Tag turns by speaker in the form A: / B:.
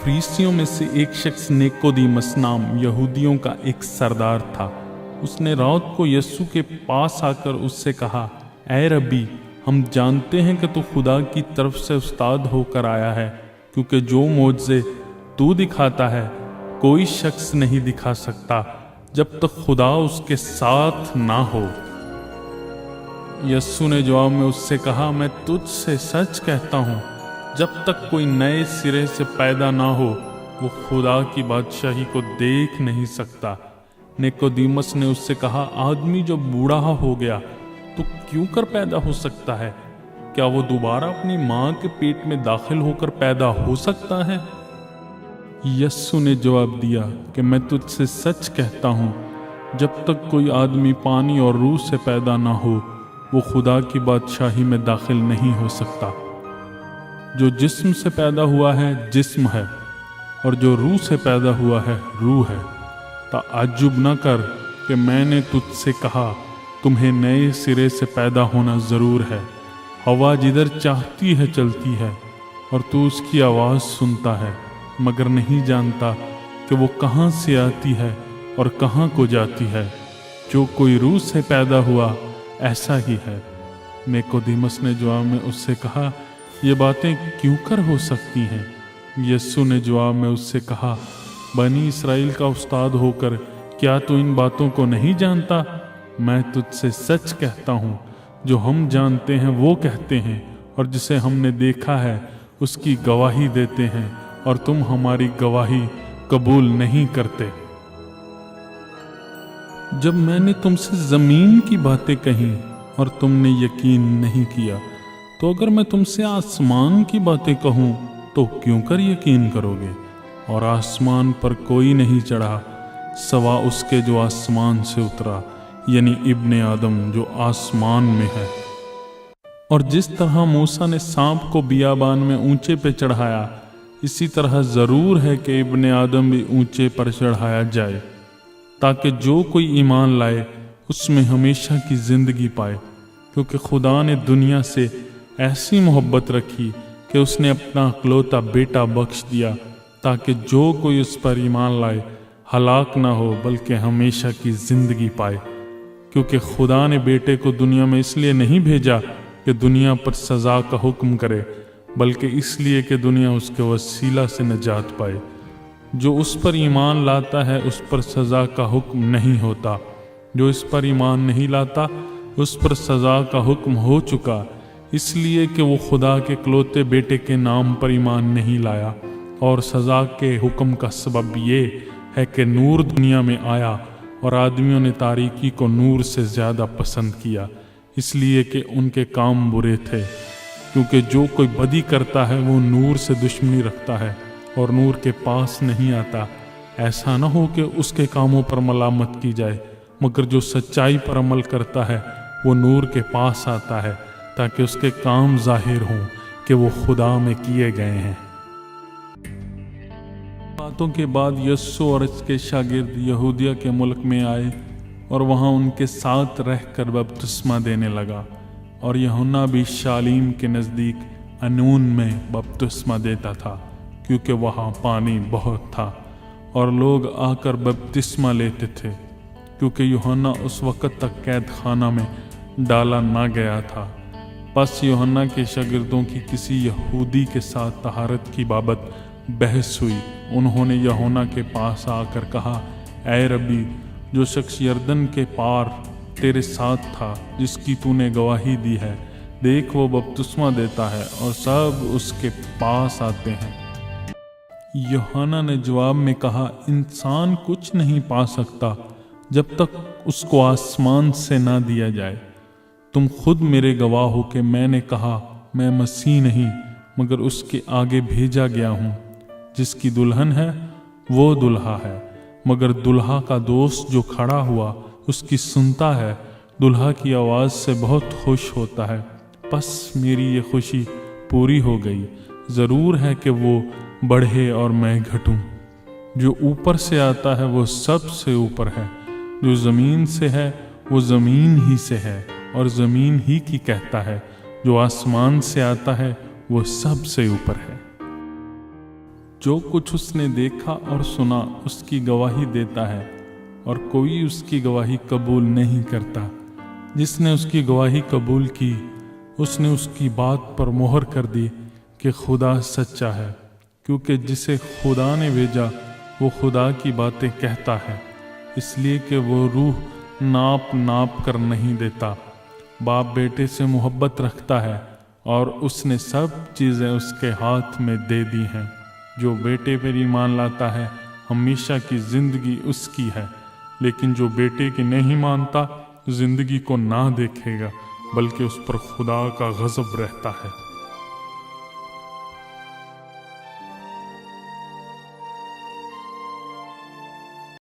A: फरीसियों में से एक शख्स निकोदेमुस नाम यहूदियों का एक सरदार था। उसने रात को यीशु के पास आकर उससे कहा, ऐ रब्बी, हम जानते हैं कि तू खुदा की तरफ से उस्ताद होकर आया है, क्योंकि जो मोजज़े तू दिखाता है कोई शख्स नहीं दिखा सकता जब तक खुदा उसके साथ ना हो। यीशु ने जवाब में उससे कहा, मैं तुझसे सच कहता हूँ, जब तक कोई नए सिरे से पैदा ना हो वो खुदा की बादशाही को देख नहीं सकता। निकोदेमुस ने उससे कहा, आदमी जो बूढ़ा हो गया तो क्यों कर पैदा हो सकता है? क्या वो दोबारा अपनी माँ के पेट में दाखिल होकर पैदा हो सकता है? यीशु ने जवाब दिया कि मैं तुझसे सच कहता हूँ, जब तक कोई आदमी पानी और रूह से पैदा ना हो वो खुदा की बादशाही में दाखिल नहीं हो सकता। जो जिस्म से पैदा हुआ है जिस्म है, और जो रूह से पैदा हुआ है रूह है। ताज्जुब न कर कि मैंने तुझसे कहा तुम्हें नए सिरे से पैदा होना ज़रूर है। हवा जिधर चाहती है चलती है और तू उसकी आवाज़ सुनता है, मगर नहीं जानता कि वो कहाँ से आती है और कहाँ को जाती है। जो कोई रूह से पैदा हुआ ऐसा ही है। निकोदेमुस ने जवाब में उससे कहा, ये बातें क्यों कर हो सकती हैं? यीशु ने जवाब में उससे कहा, बनी इसराइल का उस्ताद होकर क्या तू इन बातों को नहीं जानता? मैं तुझसे सच कहता हूँ, जो हम जानते हैं वो कहते हैं, और जिसे हमने देखा है उसकी गवाही देते हैं, और तुम हमारी गवाही कबूल नहीं करते। जब मैंने तुमसे ज़मीन की बातें कही और तुमने यकीन नहीं किया, तो अगर मैं तुमसे आसमान की बातें कहूँ तो क्यों कर यकीन करोगे? और आसमान पर कोई नहीं चढ़ा सवा उसके जो आसमान से उतरा, यानी इब्ने आदम जो आसमान में है। और जिस तरह मूसा ने सांप को बियाबान में ऊंचे पे चढ़ाया, इसी तरह ज़रूर है कि इब्ने आदम भी ऊंचे पर चढ़ाया जाए, ताकि जो कोई ईमान लाए उसमें हमेशा की ज़िंदगी पाए। क्योंकि खुदा ने दुनिया से ऐसी मोहब्बत रखी कि उसने अपना इकलौता बेटा बख्श दिया, ताकि जो कोई उस पर ईमान लाए हलाक ना हो बल्कि हमेशा की ज़िंदगी पाए। क्योंकि खुदा ने बेटे को दुनिया में इसलिए नहीं भेजा कि दुनिया पर सज़ा का हुक्म करे, बल्कि इसलिए कि दुनिया उसके वसीला से निजात पाए। जो उस पर ईमान लाता है उस पर सज़ा का हुक्म नहीं होता, जो इस पर ईमान नहीं लाता उस पर सज़ा का हुक्म हो चुका, इसलिए कि वो खुदा के इकलौते बेटे के नाम पर ईमान नहीं लाया। और सज़ा के हुक्म का सबब ये है कि नूर दुनिया में आया और आदमियों ने तारीकी को नूर से ज़्यादा पसंद किया, इसलिए कि उनके काम बुरे थे। क्योंकि जो कोई बदी करता है वो नूर से दुश्मनी रखता है और नूर के पास नहीं आता, ऐसा न हो कि उसके कामों पर मलामत की जाए। मगर जो सच्चाई पर अमल करता है वो नूर के पास आता है, ताकि उसके काम जाहिर हों कि वो खुदा में किए गए हैं। बातों के बाद यीशु और इसके शागिर्द यहूदिया के मुल्क में आए और वहाँ उनके साथ रहकर बपतिस्मा देने लगा। और यूहन्ना भी शालीम के नज़दीक अनून में बपतिस्मा देता था, क्योंकि वहाँ पानी बहुत था और लोग आकर बपतिस्मा लेते थे, क्योंकि यूहन्ना उस वक़्त तक कैद खाना में डाला ना गया था। बस यूहन्ना के शागिर्दों की किसी यहूदी के साथ तहारत की बाबत बहस हुई। उन्होंने यूहन्ना के पास आकर कहा, ऐ रब्बी, जो शख्स यरदन के पार तेरे साथ था, जिसकी तूने गवाही दी है, देख वो बपतिस्मा देता है और सब उसके पास आते हैं। यूहन्ना ने जवाब में कहा, इंसान कुछ नहीं पा सकता जब तक उसको आसमान से ना दिया जाए। तुम खुद मेरे गवाह हो कि मैंने कहा मैं मसीह नहीं मगर उसके आगे भेजा गया हूँ। जिसकी दुल्हन है वो दुल्हा है, मगर दुल्हा का दोस्त जो खड़ा हुआ उसकी सुनता है, दुल्हा की आवाज़ से बहुत खुश होता है। बस मेरी ये खुशी पूरी हो गई। ज़रूर है कि वो बढ़े और मैं घटूं। जो ऊपर से आता है वो सबसे ऊपर है, जो ज़मीन से है वो ज़मीन ही से है और ज़मीन ही की कहता है। जो आसमान से आता है वो सबसे ऊपर है। جو کچھ اس نے دیکھا اور سنا اس کی گواہی دیتا ہے، اور کوئی اس کی گواہی قبول نہیں کرتا۔ جس نے اس کی گواہی قبول کی اس نے اس کی بات پر مہر کر دی کہ خدا سچا ہے، کیونکہ جسے خدا نے بھیجا وہ خدا کی باتیں کہتا ہے، اس لیے کہ وہ روح ناپ کر نہیں دیتا۔ باپ بیٹے سے محبت رکھتا ہے اور اس نے سب چیزیں اس کے ہاتھ میں دے دی ہیں۔ جو بیٹے پر ایمان لاتا ہے ہمیشہ کی زندگی اس کی ہے، لیکن جو بیٹے کی نہیں مانتا زندگی کو نہ دیکھے گا، بلکہ اس پر خدا کا غضب رہتا ہے۔